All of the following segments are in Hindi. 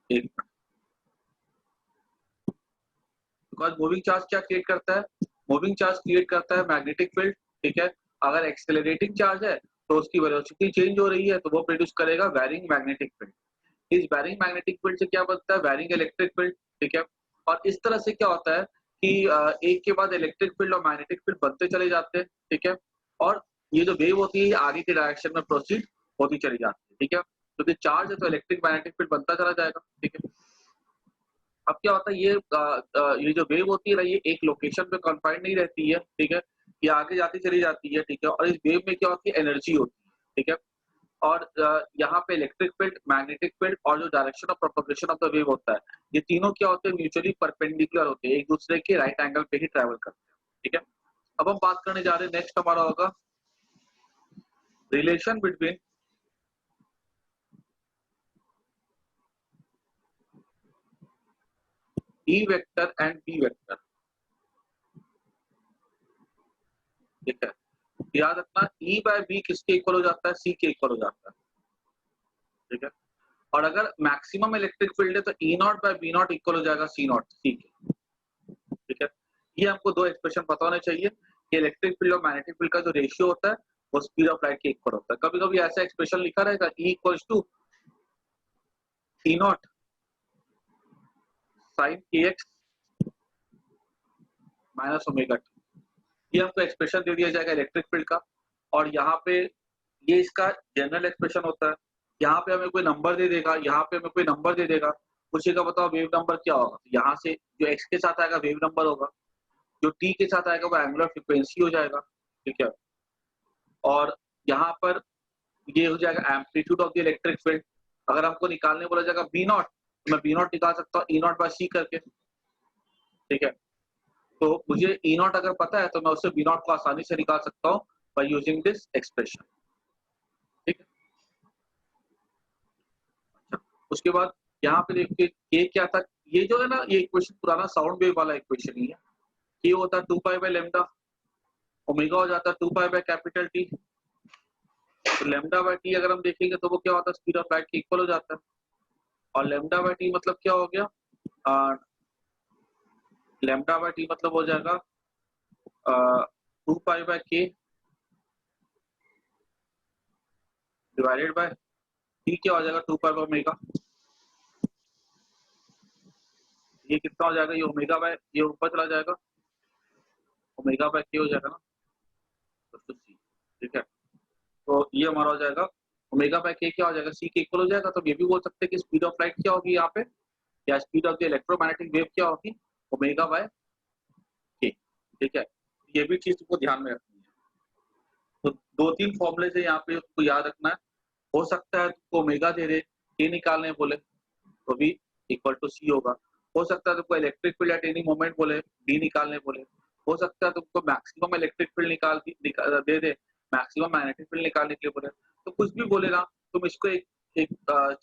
एक, बिकॉज मूविंग चार्ज क्या क्रिएट करता है, मूविंग चार्ज क्रिएट करता है मैग्नेटिक फील्ड, ठीक है। अगर एक्सेलरेटिंग चार्ज है तो उसकी वेलोसिटी चेंज हो रही है तो वो प्रोड्यूस करेगा वैरिंग मैग्नेटिक फील्ड। इस वैरिंग मैग्नेटिक फील्ड से क्या बनता है, वैरिंग इलेक्ट्रिक फील्ड, ठीक है। और इस तरह से क्या होता है कि एक के बाद इलेक्ट्रिक फील्ड और मैग्नेटिक फील्ड बनते चले जाते हैं, ठीक है। और ये जो वेव होती है आगे के डायरेक्शन में प्रोसीड होती चली जाती है, ठीक है। क्योंकि चार्ज है तो इलेक्ट्रिक मैग्नेटिक फील्ड बनता चला जाएगा, ठीक है। अब क्या होता है ये जो वेव होती है ना ये एक लोकेशन पे कन्फाइंड नहीं रहती है, ठीक है। ये आगे जाती चली जाती है, ठीक है। और इस वेव में क्या होती है, एनर्जी होती है, ठीक है। और यहाँ पे इलेक्ट्रिक फील्ड, मैग्नेटिक फील्ड और जो direction of propagation of the wave होता है, ये तीनों क्या होते हैं, म्यूचुअली परपेंडिकुलर होते हैं, एक दूसरे के राइट एंगल पे ही ट्रैवल करते हैं, ठीक है। अब हम बात करने जा रहे हैं, नेक्स्ट हमारा होगा relation between E vector and B vector, ठीक है। याद रखना ई बाय बी किसके इक्वल हो जाता है, सी के इक्वल हो जाता है, ठीक है। और अगर मैक्सिमम इलेक्ट्रिक फील्ड है तो E not by B naught equal हो जाएगा सी नॉट सी के, ठीक है। ये हमको दो एक्सप्रेशन पता होने चाहिए कि इलेक्ट्रिक फील्ड और मैग्नेटिक फील्ड का जो रेशियो होता है वो स्पीड ऑफ लाइट के इक्वल होता है। कभी-कभी ऐसा एक्सप्रेशन लिखा रहेगा E equals to E nought sin kx minus omega T. ये हमको एक्सप्रेशन दे दिया जाएगा इलेक्ट्रिक फील्ड का। और यहाँ पे ये इसका जनरल एक्सप्रेशन होता है। यहाँ पे हमें कोई नंबर दे देगा, यहाँ पे हमें कोई नंबर दे देगा, पूछेगा बताओ वेव नंबर क्या होगा। यहाँ से जो x के साथ आएगा वेव नंबर होगा, जो t के साथ आएगा वो एंगुलर फ्रीक्वेंसी हो जाएगा, ठीक है। और यहाँ पर ये हो जाएगा amplitude of the electric field. अगर हमको निकालने बोला जाएगा बी नॉट तो मैं बी नॉट निकाल सकता हूँ ई नॉट बाय सी करके, ठीक है। तो मुझे ई नॉट अगर पता है तो मैं उससे बी नॉट को आसानी से निकाल सकता हूँ बाय यूजिंग दिस एक्सप्रेशन, ठीक है। अच्छा, उसके बाद यहाँ पे देखिए के क्या था, ये जो है ना ये इक्वेशन पुराना साउंड वेव वाला इक्वेशन ही है। के होता है 2 पाई बाय लैम्डा, ओमेगा हो जाता है 2 पाई बाय कैपिटल टी। तो लैम्डा बाय टी अगर हम देखेंगे तो वो क्या होता है, स्पीड ऑफ लाइट के इक्वल हो जाता है। और लैम्डा बाय टी मतलब क्या हो गया, लैम्डा बाय टी मतलब हो जाएगा 2 पाई बाय के डिवाइडेड बाय टी, क्या हो जाएगा 2 पाई बाय ओमेगा। ये कितना हो जाएगा, ये ओमेगा बाय ये ऊपर चला जाएगा, ओमेगा बाय के हो जाएगा ना, तो सी, ठीक है। तो ये हमारा हो जाएगा ओमेगा बाय के क्या हो जाएगा, सी के इक्वल हो जाएगा। तो ये भी बोल सकते हैं कि स्पीड ऑफ लाइट क्या होगी यहाँ पे, या speed of the electromagnetic wave क्या होगी, ओमेगा बाय के, ठीक है। ये भी चीज को ध्यान में रखनी है। तो 2-3 फॉर्मूले से यहाँ पे उसको याद रखना है। हो सकता है तुमको ओमेगा दे रहे, के निकालने बोले तो भी इक्वल टू सी होगा। हो सकता है तुमको electric field at any moment बोले, डी निकालने बोले। हो सकता है तुमको मैक्सिमम इलेक्ट्रिक फील्ड दे दे, मैक्सिमम मैग्नेटिक फील्ड निकालने के लिए बोले। तो कुछ भी बोले ना, तुम इसको एक एक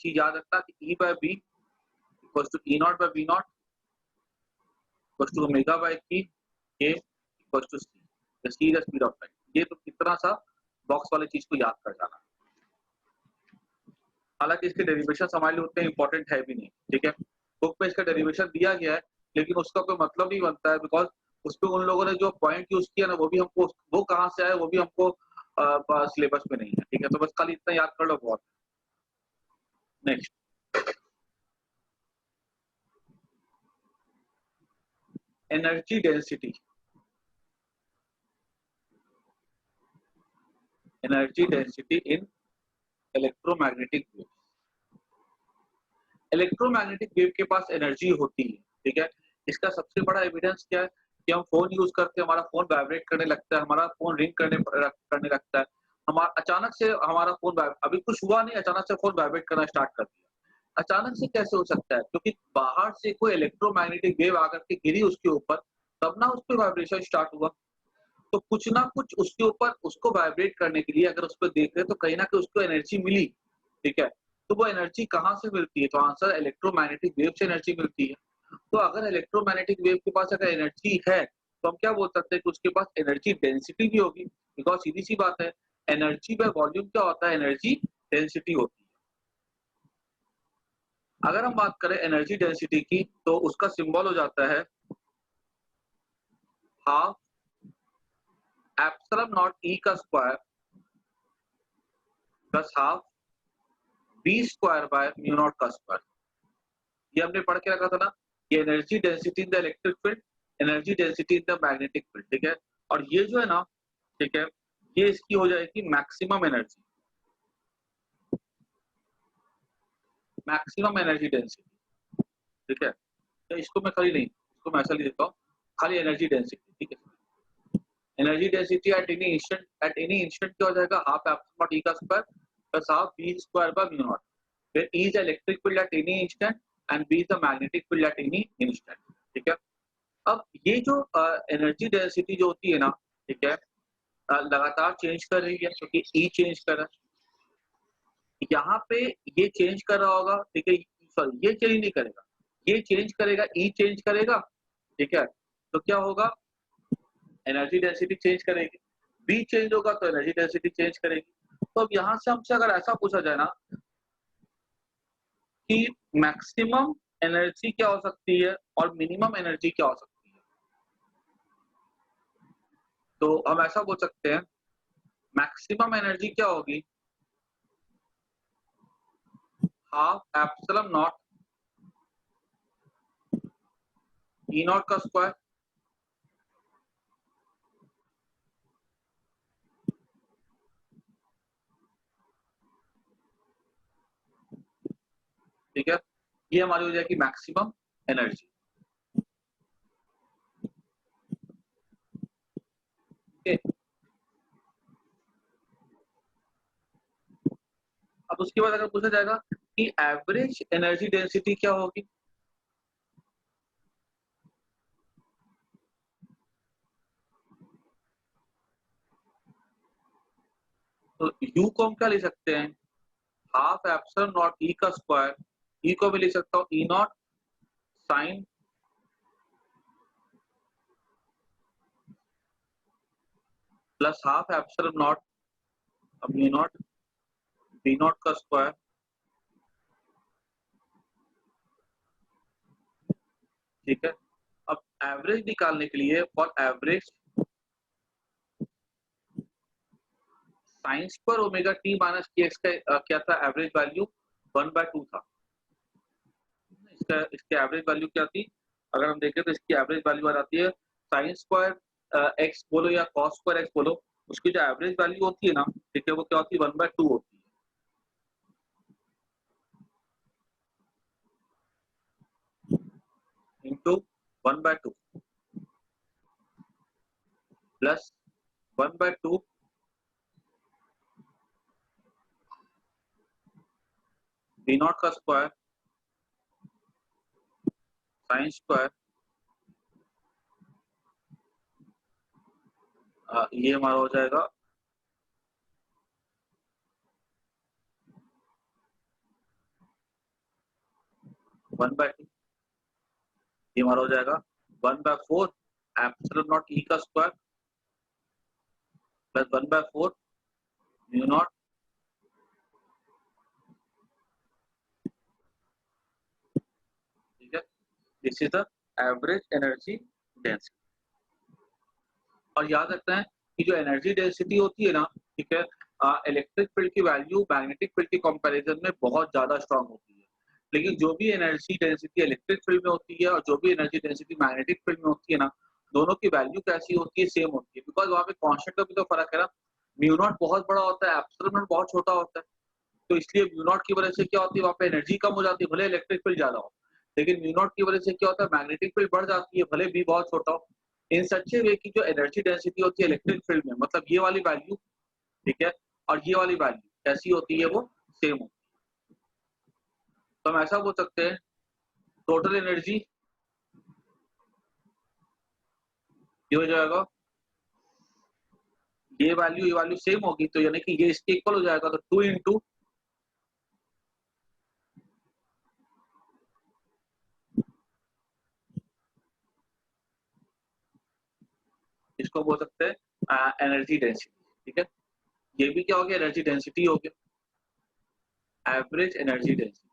चीज याद रखना कि E by B equals to E not by B nought equals to omega by k k equals to C. The C the speed of light. ये तो कितना सा बॉक्स वाली चीज को याद कर जाना। हालांकि इसके डेरिवेशन हमारे लिए उतने इंपॉर्टेंट है भी नहीं, ठीक है। बुक में इसका डेरिवेशन दिया गया है लेकिन उसका कोई मतलब नहीं बनता है, बिकॉज उसपे उन लोगों ने जो पॉइंट यूज किया ना वो भी हमको, वो कहाँ से आया वो भी हमको सिलेबस में नहीं है, ठीक है। तो बस खाली इतना याद कर लो बहुत। Next, energy density, energy density इन इलेक्ट्रोमैग्नेटिक वेव। इलेक्ट्रोमैग्नेटिक वेव के पास एनर्जी होती है, ठीक है। इसका सबसे बड़ा एविडेंस क्या है कि हम फोन यूज करते हैं, हमारा फोन वाइब्रेट करने लगता है, हमारा फोन रिंग करने लगता है। हमारा अचानक से हमारा फोन अभी कुछ हुआ नहीं, अचानक से फोन वाइब्रेट करना स्टार्ट कर दिया। अचानक से कैसे हो सकता है, क्योंकि बाहर से कोई इलेक्ट्रोमैग्नेटिक वेव आकर के गिरी उसके ऊपर, तब ना उस पे वाइब्रेशन स्टार्ट हुआ। तो कुछ ना कुछ उसके ऊपर उसको वाइब्रेट करने के लिए अगर उस पर देख रहे तो कहीं ना कहीं उसको एनर्जी मिली, ठीक है। तो वो एनर्जी कहाँ से मिलती है, तो आंसर इलेक्ट्रोमैग्नेटिक वेव से एनर्जी मिलती है। तो अगर इलेक्ट्रोमैग्नेटिक वेव के पास अगर एनर्जी है तो हम क्या बोल सकते हैं कि उसके पास एनर्जी डेंसिटी भी होगी, बिकॉज सीधी सी बात है, एनर्जी बाय वॉल्यूम क्या होता है, एनर्जी डेंसिटी होती है। अगर हम बात करें एनर्जी डेंसिटी की तो उसका सिंबल हो जाता है हाफ एप्सिलॉन नॉट ई का square plus half B square by mu nought का स्क्वायर। ये हमने पढ़ के रखा था ना, ये energy density in the electric field, energy density in the magnetic field, ठीक है। और ये जो है ना, ठीक है, ये इसकी हो जाएगी maximum energy, maximum energy density, ठीक है। तो इसको मैं खाली नहीं, इसको मैं ऐसा लिख देता हूँ, खाली एनर्जी डेंसिटी, ठीक है। Energy density at any instant क्या हो जाएगा, हाफ एप्सिलॉन नॉट ई का square plus half B square by mu nought, where E is the electric field at any instant and B is the magnetic field at any instant, ठीक है। अब ये जो एनर्जी डेंसिटी जो होती है ना, ठीक है, लगातार चेंज कर रही है क्योंकि E चेंज कर रहा है। यहाँ पे ये चेंज कर रहा होगा, ठीक है, सॉरी ये चेंज नहीं करेगा, ये चेंज करेगा, E चेंज करेगा, ठीक है। तो क्या होगा, एनर्जी डेंसिटी चेंज करेगी, B चेंज होगा तो एनर्जी डेंसिटी चेंज करेगी। तो अब यहाँ से हमसे अगर ऐसा पूछा जाए ना कि मैक्सिमम एनर्जी क्या हो सकती है और मिनिमम एनर्जी क्या हो सकती है, तो हम ऐसा बोल सकते हैं मैक्सिमम एनर्जी क्या होगी, half epsilon not E not का स्क्वायर ठीक है, ये हमारी हो जाएगी मैक्सिमम एनर्जी। अब उसके बाद अगर पूछा जाएगा कि एवरेज एनर्जी डेंसिटी क्या होगी, तो U को हम क्या ले सकते हैं, हाफ एप्सिलॉन नॉट ई का स्क्वायर, ई को भी ले सकता हूँ E naught sine plus half epsilon naught mu naught B naught का स्क्वायर, ठीक है। अब एवरेज निकालने के लिए for average sine square omega t minus k x का क्या था एवरेज वैल्यू 1/2 था। इसके एवरेज वैल्यू क्या थी, अगर हम देखें तो इसकी एवरेज वैल्यू आ जाती है साइन स्क्वायर एक्स बोलो या कॉस स्क्वायर एक्स बोलो, उसकी जो एवरेज वैल्यू होती है ना, ठीक है, वो क्या होती है 1/2 होती है। इंटू 1/2 प्लस 1/2 बी नॉट का स्क्वायर साइन स्क्वायर, ये हमारा हो जाएगा 1/2, ये हमारा हो जाएगा 1/4 एप्सिलॉन नॉट ई का स्क्वायर प्लस 1/4 म्यू नॉट, ठीक है। This is the average energy density. और याद रखना है कि जो एनर्जी डेंसिटी होती है ना, ठीक है, इलेक्ट्रिक फील्ड की वैल्यू मैग्नेटिक फील्ड के कंपैरिजन में बहुत ज्यादा स्ट्रांग होती है, लेकिन जो भी एनर्जी डेंसिटी इलेक्ट्रिक फील्ड में होती है और जो भी एनर्जी डेंसिटी मैग्नेटिक फील्ड में होती है ना, दोनों की वैल्यू कैसी होती है, सेम होती है, बिकॉज वहाँ पे कांस्टेंट का भी तो फर्क है ना। म्यू नॉट बहुत बड़ा होता है, एप्सिलॉन नॉट बहुत छोटा होता है, तो इसलिए म्यू नॉट की वजह से क्या होती है, वहाँ पे एनर्जी कम हो जाती है, भले इलेक्ट्रिक फील्ड ज्यादा हो, लेकिन म्यू नॉट की वजह से क्या होता है, मैग्नेटिक फील्ड बढ़ जाती है, भले भी बहुत छोटा हो। इन सच ए वे की जो एनर्जी डेंसिटी होती है इलेक्ट्रिक फील्ड में, मतलब ये वाली वैल्यू, ठीक है, और ये वाली वैल्यू कैसी होती है, वो सेम होती है। तो हम ऐसा बोल सकते हैं टोटल एनर्जी ये हो जाएगा, ये वैल्यू सेम होगी, तो यानी कि ये इसके इक्वल हो जाएगा, तो 2 इंटू इसको बोल सकते हैं एनर्जी डेंसिटी, ठीक है। ये भी क्या हो गया, एनर्जी डेंसिटी हो गया, एवरेज एनर्जी डेंसिटी,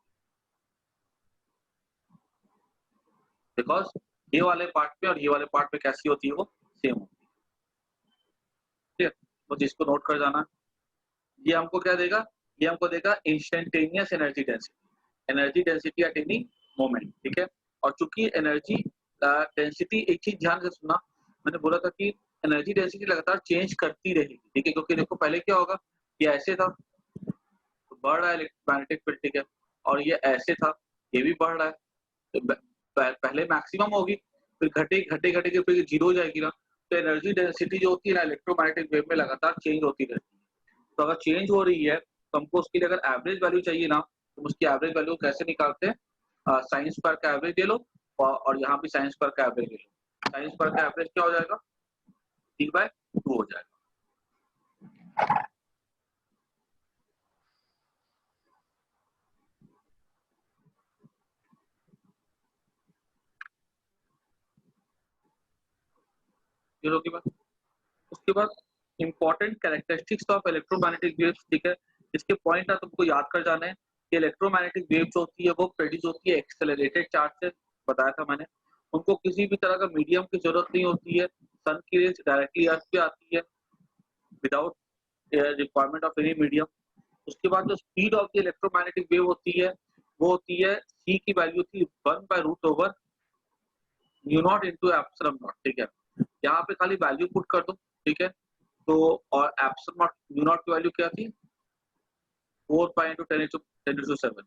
बिकॉज ये वाले पार्ट पे और ये वाले पार्ट पे कैसी होती है, वो सेम होती है। ठीक है, तो जिसको नोट कर जाना, ये हमको क्या देगा, ये हमको देगा instantaneous energy density at any moment. ठीक है, और चूंकि एनर्जी डेंसिटी, एक चीज ध्यान से सुनना, मैंने बोला था कि एनर्जी डेंसिटी लगातार चेंज करती रहेगी। ठीक है, क्योंकि देखो पहले क्या होगा, ये ऐसे था तो बढ़ रहा है इलेक्ट्रोमैग्नेटिक फील्ड। ठीक है, और ये ऐसे था, ये भी बढ़ रहा है, तो पहले मैक्सिमम होगी, फिर घटे घटे घटे के फिर जीरो हो जाएगी ना। तो एनर्जी डेंसिटी जो होती है ना इलेक्ट्रोमैग्नेटिक वेव में लगातार चेंज होती रहती है। तो अगर चेंज हो रही है तो हमको उसके लिए अगर एवरेज वैल्यू चाहिए ना, तो उसकी एवरेज वैल्यू कैसे निकालते हैं, साइन स्क्वायर का एवरेज ले लो और यहाँ भी साइन स्क्वायर का एवरेज ले लो। साइन स्क्वायर का एवरेज क्या हो जाएगा, 3/2 हो जाएगा। जीरो की बात। उसके बाद important characteristics of electromagnetic waves. ठीक है, इसके पॉइंट ना तुमको याद कर जाना है कि इलेक्ट्रोमैग्नेटिक वेव जो होती है वो प्रोड्यूस होती है एक्सेलरेटेड चार्ज से, बताया था मैंने। उनको किसी भी तरह का मीडियम की जरूरत नहीं होती है, सन की रेज डायरेक्टली अर्थ पे आती है without requirement of any medium. उसके बाद जो speed of the electromagnetic wave होती है वो होती है सी की वैल्यू थी 1/√ओवर mu naught into epsilon naught. ठीक है, यहाँ पे खाली वैल्यू पुट कर दो। ठीक है, तो और एप्सिलॉन नॉट म्यू नॉट की वैल्यू क्या थी, 4 पाई इंटू 10⁻⁷।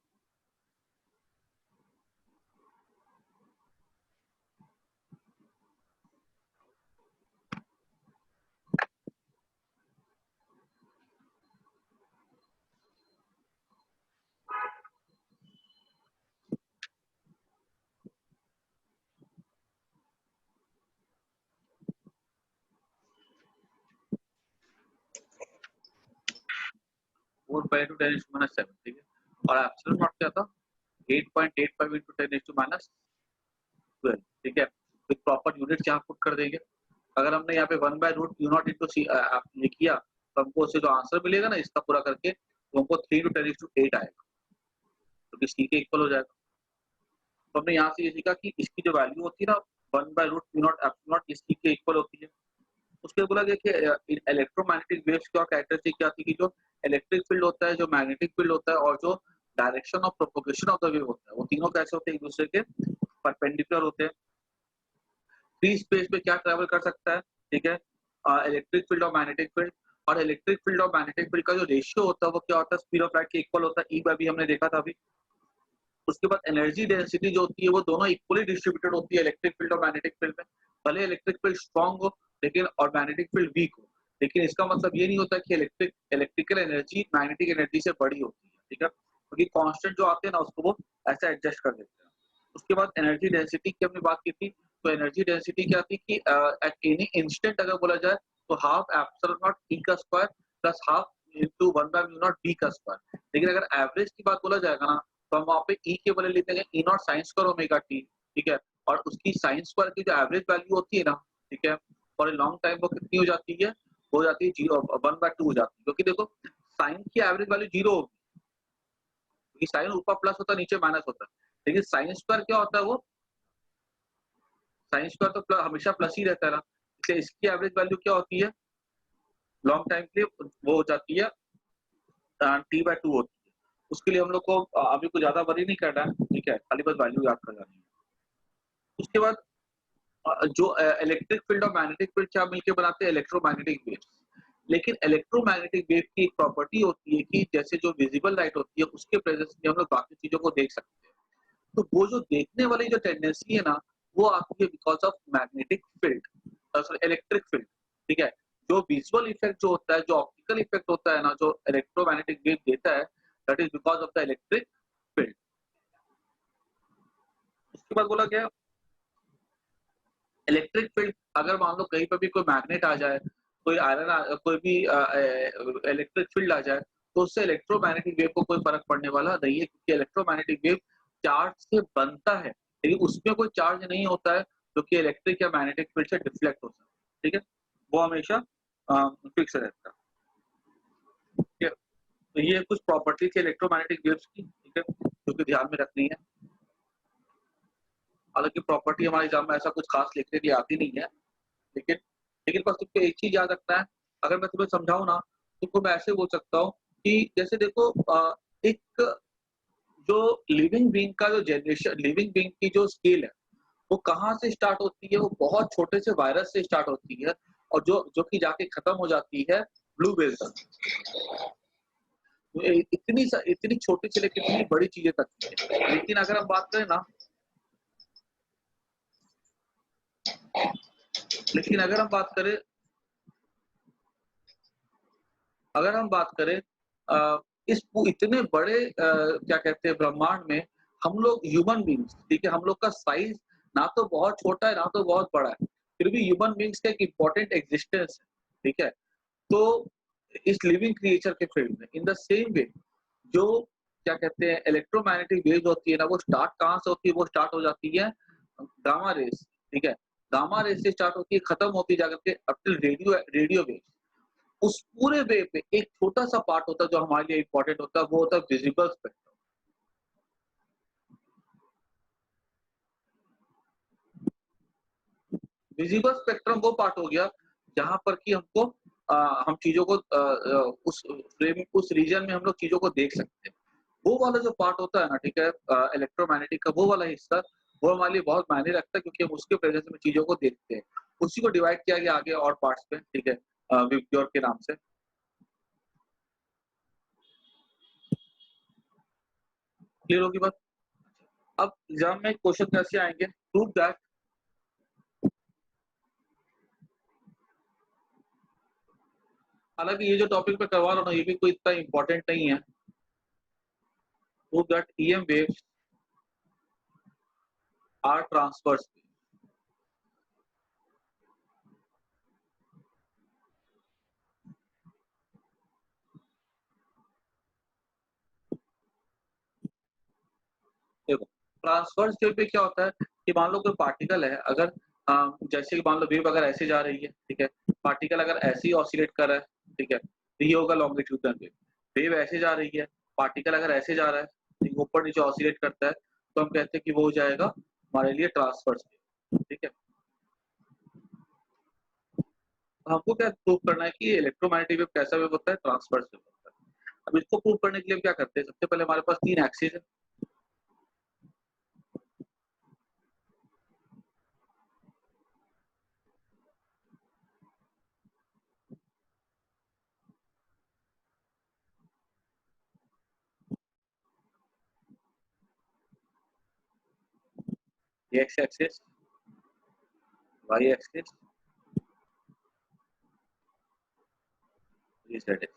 4 pi into 10⁻⁷। ठीक है, और एप्सिलॉन नॉट क्या था, 8.85 इंटू 10⁻12। ठीक है, विद प्रॉपर यूनिट यहाँ पुट कर देंगे। अगर हमने यहाँ पे 1/√u0 इंटू सी आपने किया तो हमको उससे जो आंसर मिलेगा ना इसका पूरा करके, तो हमको 3 × 10⁸ आएगा, तो सी के इक्वल हो जाएगा। तो हमने यहाँ से ये सीखा कि इसकी जो वैल्यू होती है ना 1/√u0 एप्सिलॉन नॉट इसकी के इक्वल होती है। उसके बोला गया कि इलेक्ट्रोमैग्नेटिक वेव्स की कैरेक्टरिस्टिक क्या थी कि जो इलेक्ट्रिक फील्ड होता है, जो मैग्नेटिक फील्ड होता है, और जो direction of propagation of the wave होता है, वो तीनों कैसे होते हैं, एक दूसरे के परपेंडिकुलर होते हैं। फ्री स्पेस में क्या ट्रेवल कर सकता है, ठीक है, इलेक्ट्रिक फील्ड और मैग्नेटिक फील्ड। और इलेक्ट्रिक फील्ड और मैग्नेटिक फील्ड का जो रेशियो होता है वो क्या होता है, स्पीड ऑफ लाइट के इक्वल होता है, ई बाय बी हमने देखा था अभी। उसके बाद एनर्जी डेंसिटी जो होती है वो दोनों इक्वली डिस्ट्रीब्यूटेड होती है इलेक्ट्रिक फील्ड और मैग्नेटिक फील्ड में। भले इलेक्ट्रिक फील्ड स्ट्रॉन्ग हो लेकिन और मैग्नेटिक फील्ड वीक हो, लेकिन इसका मतलब ये नहीं होता कि इलेक्ट्रिकल एनर्जी मैग्नेटिक एनर्जी से बड़ी होती है। ठीक है, क्योंकि कांस्टेंट जो आते हैं ना उसको वो ऐसे एडजस्ट कर देते हैं। उसके बाद एनर्जी डेंसिटी की हमने बात की थी, तो एनर्जी डेंसिटी क्या थी कि एट एनी इंस्टेंट अगर बोला जाए तो हाफ एप्सिलॉन नॉट ई का square plus half into 1/μ0 B का स्क्वायर। लेकिन अगर एवरेज की बात बोला जाएगा ना तो हम वहाँ पे ई के बदले लिख देंगे E naught sine square omega t. ठीक है, और उसकी साइन स्क्वायर की जो एवरेज वैल्यू होती है ना, ठीक है, फॉर ए लॉन्ग टाइम वो कितनी हो जाती है, हो जाती है 1/2 हो जाती है। क्योंकि देखो साइन की एवरेज वैल्यू 0 होगी, क्योंकि साइन ऊपर प्लस होता है नीचे माइनस होता है, लेकिन साइन स्क्वायर क्या होता है, वो साइन स्क्वायर तो हमेशा प्लस ही रहता है ना, इसलिए इसकी एवरेज वैल्यू क्या होती है लॉन्ग टाइम के लिए, वो हो जाती है T/2 होती है। उसके लिए हम लोग को अभी कुछ ज्यादा वरी नहीं करना है, ठीक है, खाली बस वैल्यू याद कर जानी है। उसके बाद जो इलेक्ट्रिक फील्ड और मैग्नेटिक फील्ड क्या मिलकर बनाते हैं, इलेक्ट्रोमैग्नेटिक वेव्स। लेकिन इलेक्ट्रोमैग्नेटिक वेव की एक प्रॉपर्टी होती है कि जैसे जो विजिबल लाइट होती है उसके प्रेजेंस में हम लोग बाकी चीजों को देख सकते हैं। तो वो जो देखने वाली जो टेंडेंसी है ना वो आती है because of magnetic field, sorry electric field. ठीक है, जो विजुअल इफेक्ट जो होता है, जो ऑप्टिकल इफेक्ट होता है ना, जो इलेक्ट्रोमैग्नेटिक वेव देता है, that is because of the electric field. उसके बाद बोला गया इलेक्ट्रिक फील्ड, अगर मान लो कहीं पर भी कोई मैग्नेट आ जाए, कोई आयरन, कोई भी इलेक्ट्रिक फील्ड आ जाए, तो उससे इलेक्ट्रोमैग्नेटिक वेव को कोई फर्क पड़ने वाला नहीं है, क्योंकि इलेक्ट्रोमैग्नेटिक वेव चार्ज से बनता है लेकिन उसमें कोई चार्ज नहीं होता है जो कि इलेक्ट्रिक या मैग्नेटिक फील्ड से डिफ्लेक्ट होता है। ठीक है, वो हमेशा फिक्स रहता है। ठीक है, तो ये कुछ प्रॉपर्टी थी इलेक्ट्रोमैग्नेटिक वेव्स की, ठीक है, जो कि ध्यान में रखनी है। हालांकि प्रॉपर्टी हमारे एग्जाम में ऐसा कुछ खास लिखने के लिए आती नहीं है, लेकिन लेकिन बस तुमको एक चीज याद रखना है। अगर मैं तुम्हें समझाऊं ना, तुमको मैं ऐसे बोल सकता हूँ कि जैसे देखो, एक जो लिविंग बीइंग का जो जनरेशन, लिविंग बीइंग की जो स्केल है, वो कहाँ से स्टार्ट होती है? वो बहुत छोटे से वायरस से स्टार्ट होती है, और जो जो कि जाके खत्म हो जाती है ब्लू वेल तक। तो इतनी छोटी से लेकर इतनी बड़ी चीजें तक की है। लेकिन अगर हम बात करें ना, लेकिन अगर हम बात करें इतने बड़े क्या कहते हैं ब्रह्मांड में, हम लोग ह्यूमन बीइंग्स, ठीक है, हम लोग का साइज ना तो बहुत छोटा है ना तो बहुत बड़ा है, फिर भी ह्यूमन बीइंग्स का एक इम्पोर्टेंट एग्जिस्टेंस है, ठीक है। तो इस लिविंग क्रिएचर के फील्ड में इन द सेम वे, जो क्या कहते हैं इलेक्ट्रोमैग्नेटिक वेव्स होती है ना, वो स्टार्ट कहाँ से होती है? वो स्टार्ट हो जाती है गामा रेस, ठीक है। गामा रेस से स्टार्ट होती है, खत्म होती है जाकर के अप टिल रेडियो वेव। उस पूरे वे पे एक छोटा-सा पार्ट होता है जो हमारे लिए इम्पोर्टेंट होता है, वो होता है विजिबल स्पेक्ट्रम। विजिबल स्पेक्ट्रम वो पार्ट हो गया जहाँ पर कि हमको हम चीज़ों को उस रीजन में हम लोग चीज़ों को देख सकते हैं। वो वाला जो पार्ट होता है ना, ठीक है, इलेक्ट्रोमैग्नेटिक का वो वाला हिस्सा, वो हमारे लिए बहुत मायने रखता है क्योंकि हम उसके प्रेजेंस में चीज़ों को देखते हैं। उसी को डिवाइड किया गया आगे और पार्ट्स में, ठीक है, विबग्योर के नाम से। क्लियर होगी बात? अब एग्ज़ाम में क्वेश्चन कैसे आएँगे? प्रूव दैट, हालाँकि ये जो टॉपिक मैं करवा रहा हूँ ना, ये भी कोई इतना इम्पोर्टेंट नहीं है। Prove that EM waves are transverse. देखो, ट्रांसवर्स वेव पे क्या होता है कि मान लो कोई पार्टिकल है, अगर जैसे कि मान लो वेव अगर ऐसे जा रही है, ठीक है, पार्टिकल अगर ऐसे ही ऑसिलेट कर रहा है, ठीक है, तो ये होगा लॉन्गिट्यूडनल वेव। वेव ऐसे जा रही है, पार्टिकल अगर ऐसे जा रहा है, ठीक, ऊपर नीचे ऑसिलेट करता है, तो हम कहते हैं कि वो हो जाएगा हमारे लिए ट्रांसवर्स वेव, ठीक है। तो हमको क्या प्रूव करना है कि इलेक्ट्रोमैग्नेटिक वेव कैसा वेव होता है? ट्रांसवर्स वेव होता है। अब इसको प्रूव करने के लिए हम क्या करते हैं? सबसे पहले हमारे पास 3 एक्सिस है। X axis, Y axis, Z axis.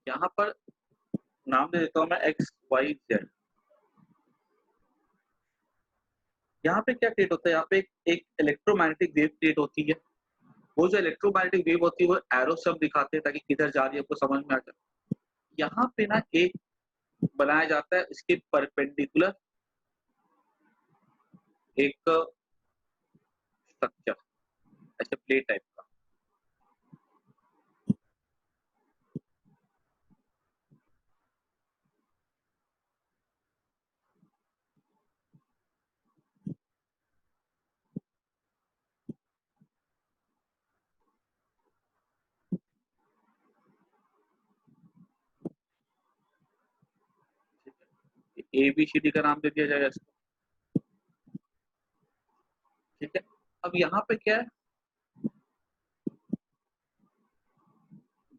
यहाँ पर नाम दे देता हूँ मैं एक्स वाई जेड। यहाँ पे क्या क्रिएट होता है? यहाँ पे एक इलेक्ट्रोमैग्नेटिक वेव क्रिएट होती है। वो जो इलेक्ट्रोमैग्नेटिक वेव होती है वो एरो से हम दिखाते हैं ताकि किधर जा रही है आपको समझ में आ जाए। यहाँ पे ना एक बनाया जाता है इसके परपेंडिकुलर एक स्ट्रक्चर, ऐसे प्लेट टाइप का। ए बी सी डी का नाम दे दिया जाएगा इसको, ठीक है। अब यहाँ पे क्या है,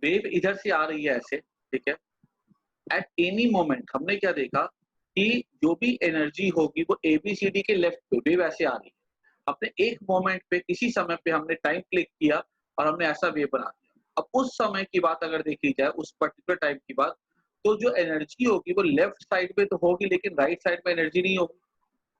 वेव इधर से आ रही है ऐसे, ठीक है। एट एनी मोमेंट हमने क्या देखा कि जो भी एनर्जी होगी वो एबीसीडी के लेफ्ट पे वेव ऐसे आ रही है। हमने एक मोमेंट पे किसी समय पे हमने टाइम क्लिक किया और हमने ऐसा वेव बना दिया। अब उस समय की बात अगर देखी जाए, उस पर्टिकुलर टाइम की बात, तो जो एनर्जी होगी वो लेफ्ट साइड में तो होगी लेकिन राइट साइड में एनर्जी नहीं होगी।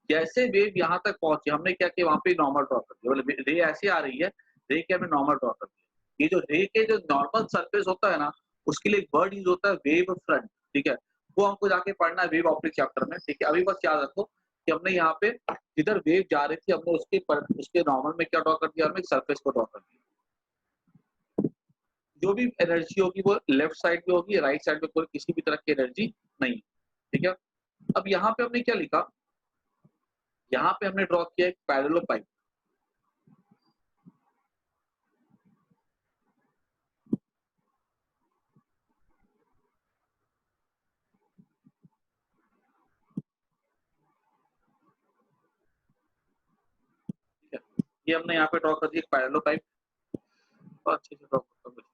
जैसे वेव यहाँ तक पहुंचे, हमने क्या किया, वहां पे नॉर्मल ड्रॉ कर दिया, मतलब रे ऐसे आ रही है, रे के हमने नॉर्मल ड्रॉ कर दिया। ये जो रे के जो नॉर्मल सरफेस होता है ना, उसके लिए एक वर्ड यूज होता है वेव फ्रंट, ठीक है। वो हमको जाके पढ़ना है वेव ऑप्टिक चैप्टर में, ठीक है। अभी बस याद रखो कि हमने यहाँ पे जिधर वेव जा रही थी हमने उसके नॉर्मल में क्या ड्रॉ कर दिया, हमने एक सरफेस को ड्रॉ कर दिया। जो भी एनर्जी होगी वो लेफ्ट साइड में होगी, राइट साइड में कोई किसी भी तरह की एनर्जी नहीं, ठीक है। अब यहाँ पे हमने क्या लिखा, यहाँ पे हमने ड्रॉ किया एक पैरेलल पाइप। ठीक है, ये हमने यहाँ पे ड्रॉ कर दिया एक पैरेलल पाइप, तो अच्छे से ड्रॉ करता हूँ।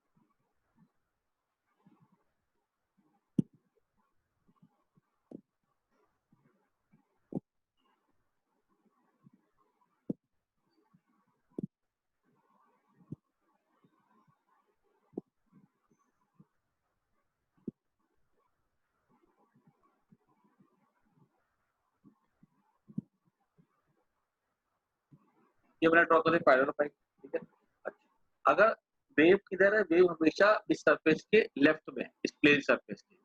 ये मैंने ड्रॉ कर दिया पैरेलल पाइप, ठीक है। अच्छा, अगर वेव किधर है, वेव हमेशा इस सरफेस के लेफ्ट में है, इस प्लेन सरफेस के।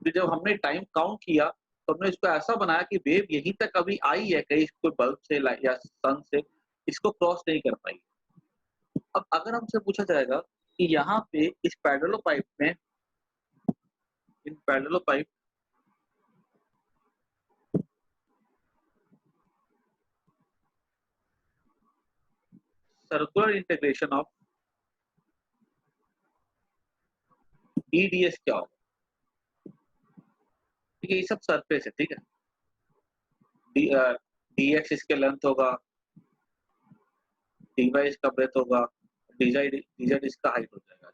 तो जब हमने टाइम काउंट किया तो हमने इसको ऐसा बनाया कि वेव यहीं तक अभी आई है, कहीं कोई बल्ब से या सन से इसको क्रॉस नहीं कर पाई। अब अगर हमसे पूछा जाएगा कि यहाँ पे इस पैरेलल पाइप में, in parallel pipe circular integration of EDS क्या होगा, ठीक है। ये सब सरफेस है, ठीक है। डीएक्स इसके लेंथ होगा, डीवाई इसका ब्रेथ होगा, डीजेड इसका हाइट हो जाएगा।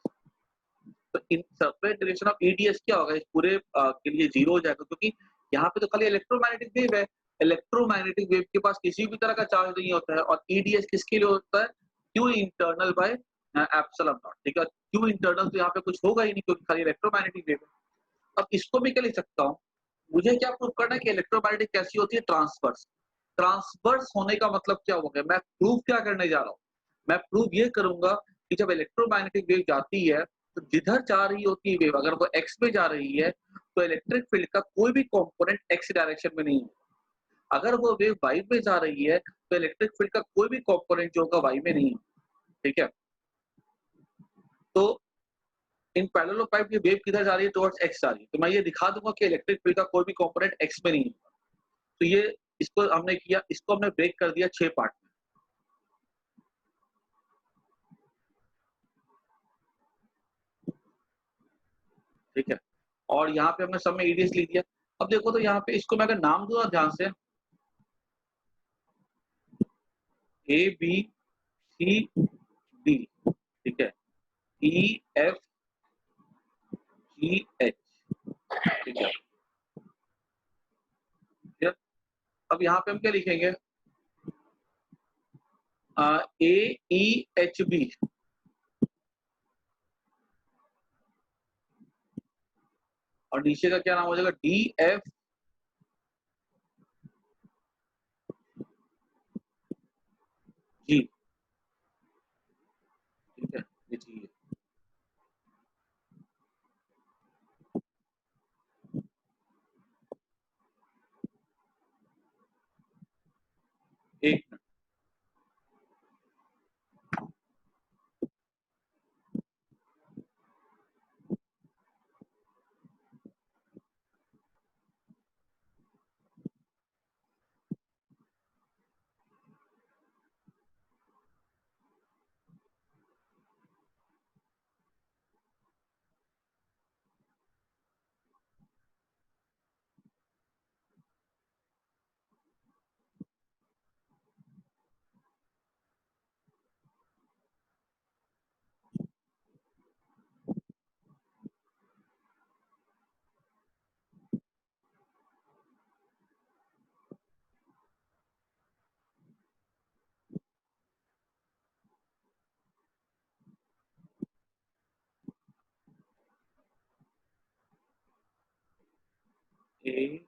तो in circular integration of EDS क्या होगा, इस पूरे के लिए जीरो हो जाएगा, क्योंकि यहाँ पे तो खाली इलेक्ट्रोमैग्नेटिक वेव है। इलेक्ट्रोमैग्नेटिक वेव के पास किसी भी तरह का चार्ज नहीं होता है, और ईडीएस किसके लिए होता है, Q internal by epsilon naught, ठीक है। क्यू इंटरनल तो यहाँ पे कुछ होगा ही नहीं, क्योंकि खाली इलेक्ट्रोमैग्नेटिक वेव है। अब इसको भी क्या लिख सकता हूँ, मुझे क्या प्रूव करना है कि इलेक्ट्रोमैग्नेटिक कैसी होती है, ट्रांसवर्स। ट्रांसवर्स होने का मतलब क्या हो गया, मैं प्रूव क्या करने जा रहा हूँ, मैं प्रूव ये करूंगा कि जब इलेक्ट्रोमैग्नेटिक वेव जाती है तो जिधर जा रही होती है वेव, अगर वो एक्स में जा रही है तो इलेक्ट्रिक फील्ड का कोई भी कंपोनेंट एक्स डायरेक्शन में नहीं होगा। अगर वो वेव वाई में जा रही है तो इलेक्ट्रिक फील्ड का कोई भी कंपोनेंट जो होगा वाई में नहीं होगा, ठीक है। तो इन पैरेलल पाइप ये वेव किधर जा रही है, टुवर्ड्स एक्स जा रही है, तो मैं ये दिखा दूंगा कि इलेक्ट्रिक फील्ड का कोई भी कंपोनेंट एक्स में नहीं होगा। तो ये इसको हमने किया, इसको हमने ब्रेक कर दिया 6 पार्ट में, ठीक है। और यहाँ पे हमने सब में ईडीएस लिख दिया। अब देखो तो यहाँ पे इसको मैं अगर नाम दूंगा ध्यान से, ए बी सी डी, ठीक है, ई एफ जी एच, ठीक है। अब यहाँ पे हम क्या लिखेंगे, ए ई एच बी, और नीचे का क्या नाम हो जाएगा, डी एफ जी, ठीक है। ये जी है, एक minute. A B C D E F G H,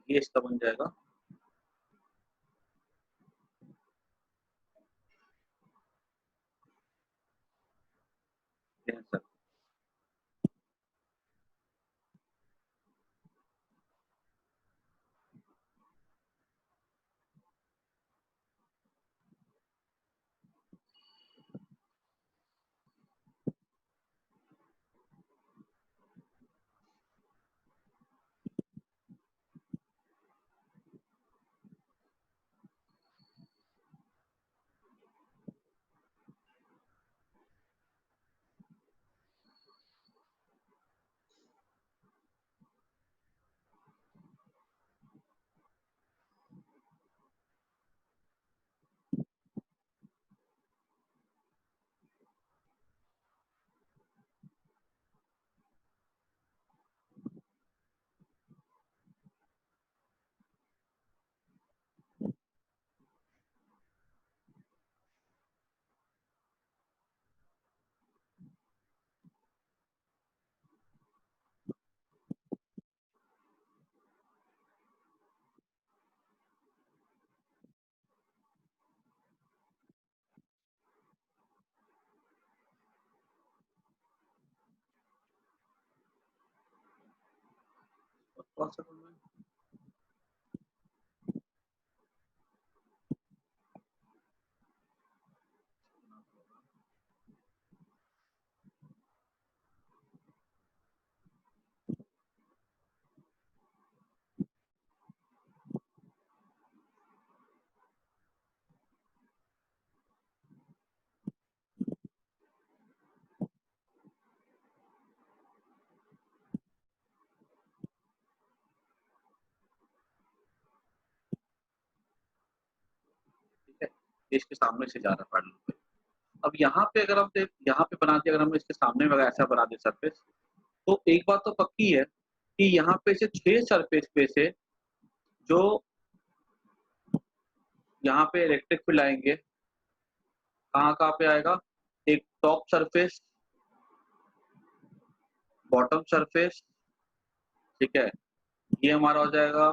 ये इसका बन जाएगा आंसर। कौन सा करना है? ठीक है, ये इसके सामने से जा रहा है पैरेलल पे। अब यहाँ पे अगर हम यहाँ पे बना दिया, अगर हम इसके सामने में ऐसा बना दे सरफेस, तो एक बात तो पक्की है कि यहाँ पे से 6 सरफेस पे से जो यहाँ पे इलेक्ट्रिक फील्ड आएंगे, कहाँ पे आएगा? एक टॉप सरफेस, बॉटम सरफेस, ठीक है, ये हमारा हो जाएगा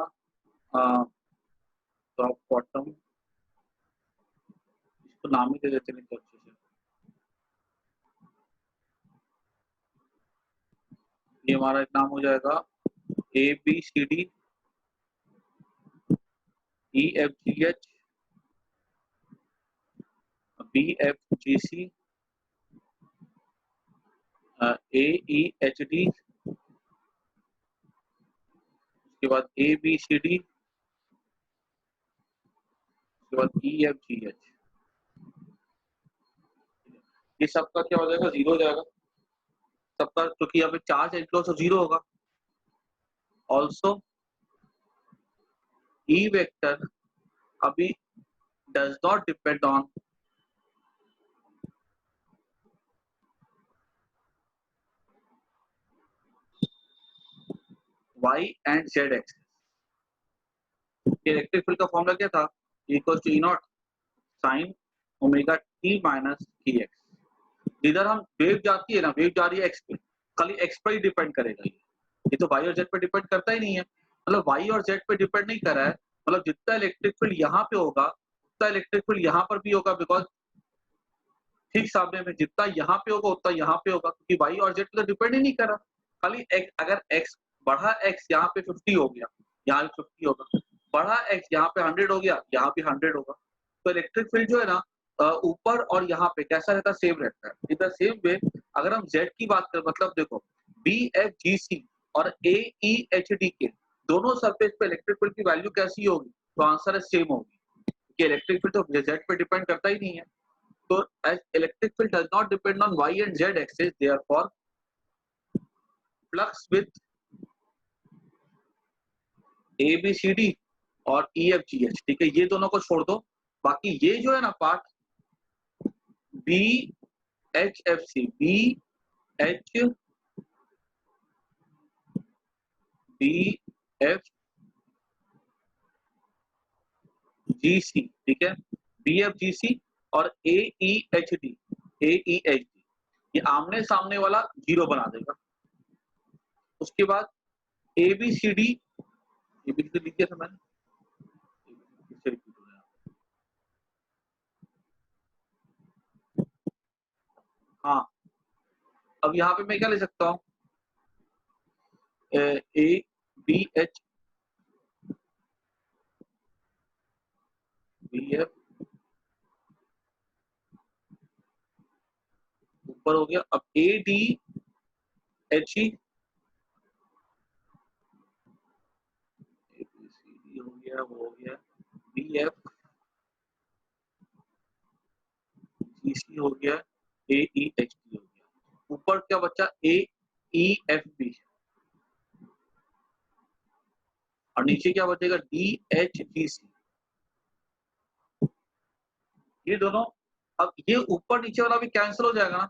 टॉप बॉटम, इसको नाम ही दे देते हैं तो अच्छे से। ये हमारा एक नाम हो जाएगा ABCD EFGH BFGC AEHD, उसके बाद ABCD, उसके बाद EFGH। ये सबका क्या हो जाएगा? 0 हो जाएगा सबका, क्योंकि यहाँ पे चार्ज एंक्लोज तो 0 होगा। ऑल्सो E वेक्टर अभी does not depend on Y and Z axis. Electric field का फॉर्मूला क्या था? Equal to E nought sine omega t minus k X. जिधर हम वेव जाती है ना, वेव जा रही है एक्स पे, खाली एक्स पर ही डिपेंड करेगा ये तो वाई और जेड पे डिपेंड करता ही नहीं है। मतलब वाई और जेड पे डिपेंड नहीं कर रहा है, मतलब जितना इलेक्ट्रिक फील्ड यहाँ पे होगा उतना इलेक्ट्रिक फील्ड यहाँ पर भी होगा, बिकॉज ठीक सामने में जितना यहाँ पे होगा उतना यहाँ पे होगा, क्योंकि वाई और जेड पे तो डिपेंड ही नहीं कर रहा। खाली अगर एक्स बढ़ा, एक्स यहाँ पे 50 हो गया, यहाँ भी 50 होगा, बढ़ा एक्स यहाँ पे 100 हो गया, यहाँ भी 100 होगा। तो इलेक्ट्रिक फील्ड जो है ना ऊपर और यहाँ पे कैसा रहता है? सेम रहता है। इन द सेम वे अगर हम जेड की बात करें, मतलब देखो BFGC और AEHD के दोनों सरफेस पे इलेक्ट्रिक फील्ड की वैल्यू कैसी होगी? तो आंसर है सेम होगी, क्योंकि इलेक्ट्रिक फील्ड तो जेड पे डिपेंड करता ही नहीं है। So as electric field does not depend on y and z axis, therefore flux with ABCD और EFGH, ठीक है, ये दोनों को छोड़ दो, बाकी ये जो है ना पार्ट BHFC BFGC, ठीक है, BFGC और AEHD ये आमने सामने वाला 0 बना देगा। उसके बाद ABCD ये भी लिख दिया था मैंने, फिर से रिपीट हो रहा है। हाँ, अब यहाँ पे मैं क्या ले सकता हूँ, A B H B F ऊपर हो गया, अब ए डी एच ई हो गया, वो हो गया, बी एफ जी सी हो गया, ए ई एच डी हो गया, ऊपर क्या बचा, ए ई एफ बी, और नीचे क्या बचेगा, डी एच जी सी। ये दोनों, अब ये ऊपर नीचे वाला भी कैंसिल हो जाएगा ना,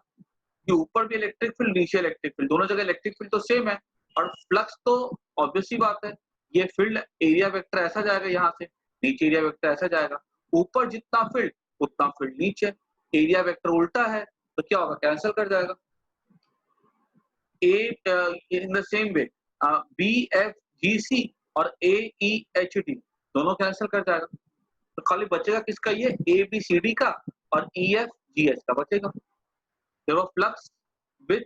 कि ऊपर भी इलेक्ट्रिक फील्ड, नीचे इलेक्ट्रिक फील्ड, दोनों जगह इलेक्ट्रिक फील्ड तो सेम है, और फ्लक्स तो ऑब्वियस सी बात है, ये फील्ड एरिया वेक्टर ऐसा जाएगा यहाँ से, नीचे एरिया वेक्टर ऐसा जाएगा, ऊपर जितना फील्ड उतना फील्ड नीचे, एरिया वेक्टर उल्टा है तो क्या होगा, कैंसिल कर जाएगा। A in the same way B F G C और ए ई एच डी दोनों कैंसिल कर जाएगा, तो खाली बचेगा किसका, ये ए बी सी डी का और ई एफ जी एच का बचेगा। देखो फ्लक्स विथ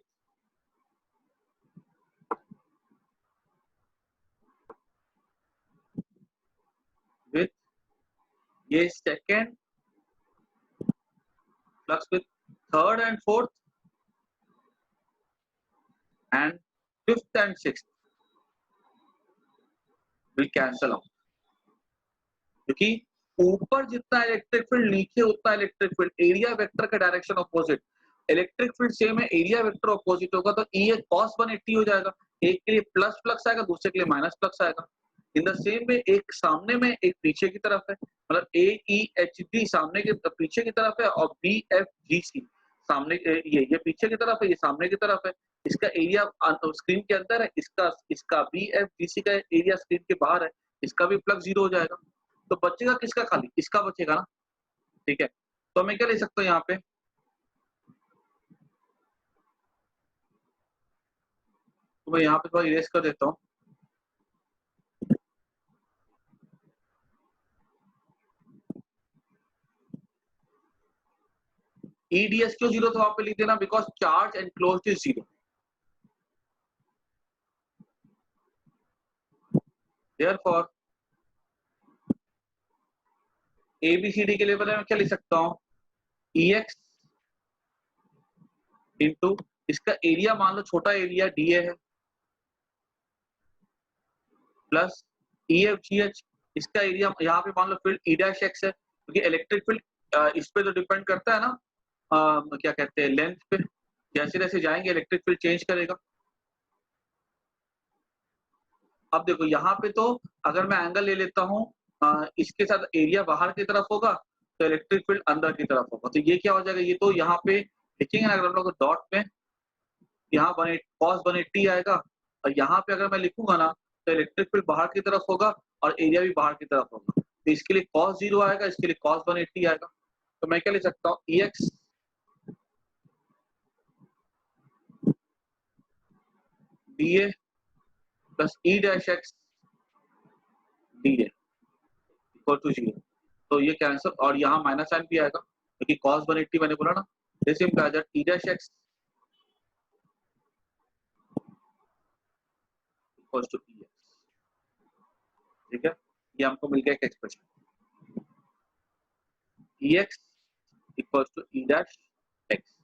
विथ ये second, flux with third and fourth and fifth and sixth will cancel out, क्योंकि ऊपर जितना इलेक्ट्रिक फील्ड नीचे उतना इलेक्ट्रिक फील्ड, एरिया वेक्टर का direction opposite, electric field same है, एरिया वेक्टर ऑपोजिट होगा, तो ई cos 180 हो जाएगा, एक के लिए प्लस फ्लक्स आएगा, दूसरे के लिए माइनस फ्लक्स आएगा। इन द सेम वे एक सामने में एक पीछे की तरफ है, मतलब ए ई एच डी सामने के पीछे की तरफ है, और बी एफ जी सी सामने, ये पीछे की तरफ है, ये सामने की तरफ है, इसका एरिया स्क्रीन के अंदर है, इसका इसका बी एफ जी सी का एरिया स्क्रीन के बाहर है, इसका भी फ्लक्स 0 हो जाएगा, तो बचेगा किसका, खाली इसका बचेगा ना। ठीक है, तो मैं क्या ले सकता हूँ यहाँ पे, तो मैं यहाँ पे थोड़ा इरेज कर देता हूँ, ईडीएस क्यों 0 तो वहां पे लिख देना, because charge enclosed is 0, therefore ABCD के लिए मैं क्या लिख सकता हूँ, ई एक्स इंटू इसका एरिया मान लो छोटा एरिया डीए है, plus E F G H, इसका एरिया यहाँ पे मान लो फील्ड ई डैश एक्स है, क्योंकि इलेक्ट्रिक फील्ड इस पे तो डिपेंड करता है ना, क्या कहते हैं लेंथ पे, जैसे जैसे जाएंगे इलेक्ट्रिक फील्ड चेंज करेगा। अब देखो यहाँ पे तो अगर मैं एंगल ले लेता हूँ इसके साथ एरिया बाहर की तरफ होगा, तो इलेक्ट्रिक फील्ड अंदर की तरफ होगा, तो ये क्या हो जाएगा, ये तो यहाँ पे लिखेंगे ना अगर हम लोग डॉट में, यहाँ cos 180 आएगा, और यहाँ पे अगर मैं लिखूंगा ना तो इलेक्ट्रिक फील्ड बाहर की तरफ होगा और एरिया भी बाहर की तरफ होगा, तो इसके लिए cos 0 आएगा, इसके लिए cos 180 आएगा, तो मैं क्या ले सकता हूँ, E x d A plus E dash x d A equal to 0, तो ये कैंसिल, और यहाँ माइनस साइन भी आएगा क्योंकि cos 180 मैंने बोला ना, this implies that E dash x equals to E X. ठीक है, ये हमको मिल गया एक expression, E x equals to E dash X.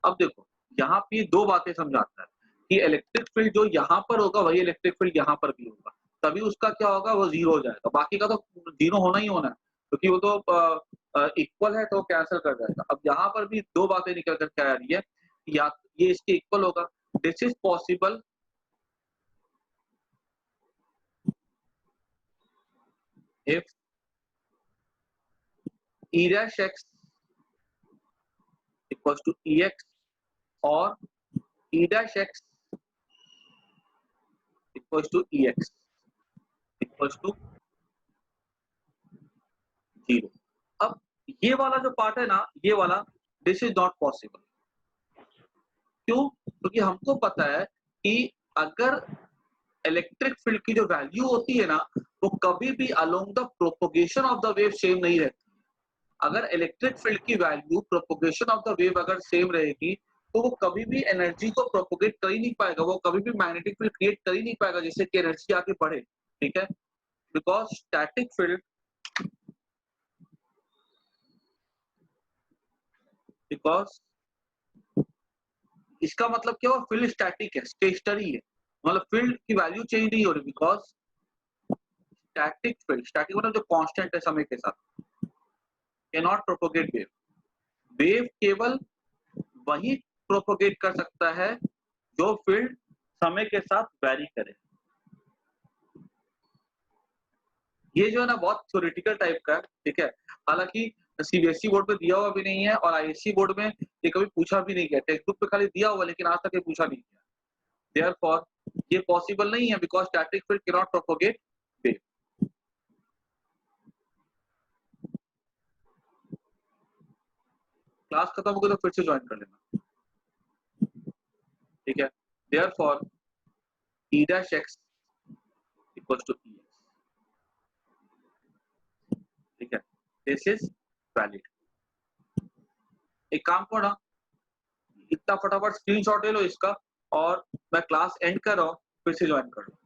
अब देखो यहाँ पे दो बातें समझाता है कि इलेक्ट्रिक फील्ड जो यहाँ पर होगा वही इलेक्ट्रिक फील्ड यहाँ पर भी होगा, तभी उसका क्या होगा, वो 0 हो जाएगा, बाकी का तो 0 होना ही होना है, क्योंकि वो तो इक्वल है तो कैंसिल कर जाएगा। अब यहाँ पर भी दो बातें निकल कर क्या आ रही है, या ये इसके इक्वल होगा, this is possible if E dash x equals to E x और E dash x equals to E x equals to 0। अब ये वाला जो पार्ट है ना, ये वाला दिस इज नॉट पॉसिबल, क्यों, क्योंकि हमको पता है कि अगर इलेक्ट्रिक फील्ड की जो वैल्यू होती है ना तो कभी भी along the propagation of the wave same नहीं रहती। अगर इलेक्ट्रिक फील्ड की value propagation of the wave अगर सेम रहेगी तो वो कभी भी एनर्जी को प्रोपोगेट कर ही नहीं पाएगा, वो कभी भी मैग्नेटिक फील्ड क्रिएट कर ही नहीं पाएगा जिससे कि एनर्जी आगे बढ़े। ठीक है, बिकॉज स्टैटिक फील्ड बिकॉज इसका मतलब क्या हुआ, फील्ड स्टैटिक है, स्टेशनरी है, मतलब फील्ड की वैल्यू चेंज नहीं हो रही। बिकॉज स्टैटिक मतलब जो कांस्टेंट है समय के साथ, can not propagate wave. Wave केवल वही प्रोपोगेट कर सकता है जो फील्ड समय के साथ वेरी करे। ये जो है ना बहुत थ्योरेटिकल टाइप का है। ठीक है, हालांकि सीबीएसई बोर्ड पे दिया हुआ भी नहीं है और आईएससी बोर्ड में ये कभी पूछा भी नहीं गया। टेक्स्ट बुक पे खाली दिया हुआ लेकिन आज तक ये पूछा नहीं गया। देयरफॉर ये पॉसिबल नहीं है because static field can not propagate wave. Class खत्म हो गई तो फिर से ज्वाइन कर लेना। ठीक है, therefore E dash x equals to E x। ठीक है, दिस इज वैलिड। एक काम करो ना, इतना फटाफट स्क्रीनशॉट ले लो इसका और मैं क्लास एंड कर रहा हूँ, फिर से ज्वाइन कर लो।